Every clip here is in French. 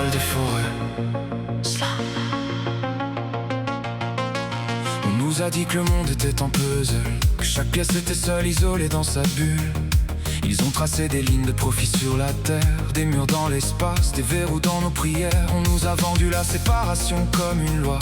cathédrale des forêts. On nous a dit que le monde était un puzzle, que chaque pièce était seule, isolée dans sa bulle. Ils ont tracé des lignes de profit sur la terre, des murs dans l'espace, des verrous dans nos prières. On nous a vendu la séparation comme une loi,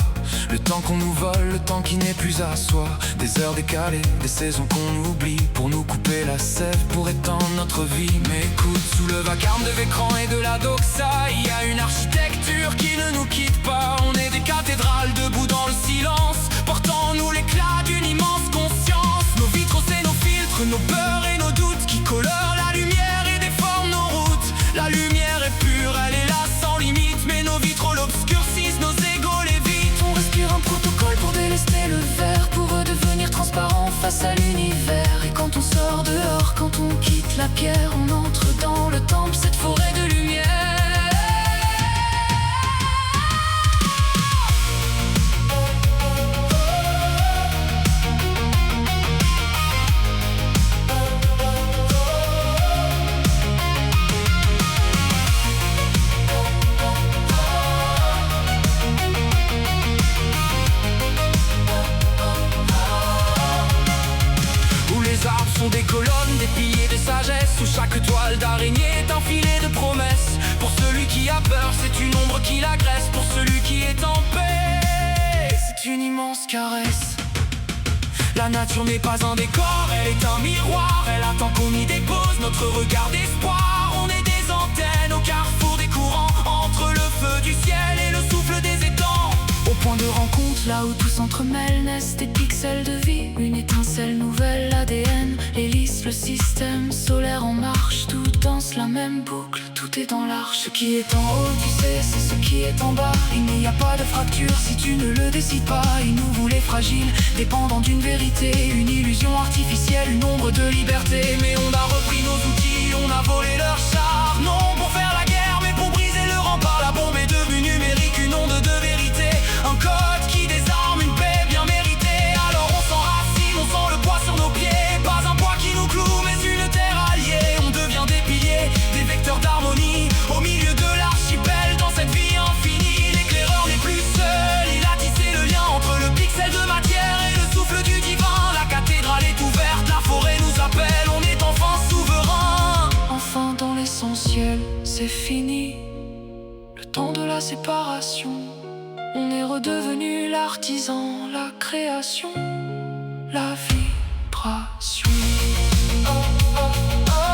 le temps qu'on nous vole, le temps qui n'est plus à soi. Des heures décalées, des saisons qu'on oublie, pour nous couper la sève, pour étendre notre vie. Mais écoute, sous le vacarme de l'écran et de la doxa, il y a une architecture qui ne nous quitte pas. On est des cathédrales debout dans le silence, portant en nous l'éclat d'une immense conscience. Nos vitraux c'est nos filtres, nos peurs et nos doutes qui colorent la lumière et déforment nos routes. La lumière est pure, elle est là sans limite, mais nos vitraux l'obscurcissent, nos égos l'évitent. On respire un protocole pour délester le verre, pour redevenir transparent face à l'univers. Et quand on sort dehors, quand on quitte la pierre, on entre dans le temple, cette forêt de lumière. Les arbres sont des colonnes, des piliers de sagesse, où chaque toile d'araignée est un filet de promesses. Pour celui qui a peur, c'est une ombre qui l'agresse. Pour celui qui est en paix, c'est une immense caresse. La nature n'est pas un décor, elle est un miroir. Elle attend qu'on y dépose notre regard d'espoir. On est des antennes au carrefour des courants, entre le feu du ciel et le souffle des étangs. Au point de rencontre, là où tout s'entremêle, naissent des pixels de vie, une étincelle nouvelle, l'ADN, l'hélice, le système solaire en marche. Tout danse la même boucle, tout est dans l'arche. Ce qui est en haut, tu sais, c'est ce qui est en bas. Il n'y a pas de fracture si tu ne le décides pas. Ils nous voulaient fragiles, dépendant d'une vérité, une illusion artificielle, une ombre de liberté. Mais on a repris nos outils, on a volé leur char. Non pour faire la guerre, mais pour briser le rempart. La bombe est devenue numérique, une onde de vérité, un code qui désarme, une paix bien méritée. Alors on s'enracine, on sent le poids sur nos pieds. Pas un poids qui nous cloue, mais une terre alliée. On devient des piliers, des vecteurs d'harmonie, au milieu de l'archipel, dans cette vie infinie. L'éclaireur n'est plus seul, il a tissé le lien entre le pixel de matière et le souffle du divin. La cathédrale est ouverte, la forêt nous appelle, on est enfin souverain. Enfin dans l'essentiel, c'est fini, le temps de la séparation. On est redevenu l'artisan, la création, la vibration. Oh, oh, oh.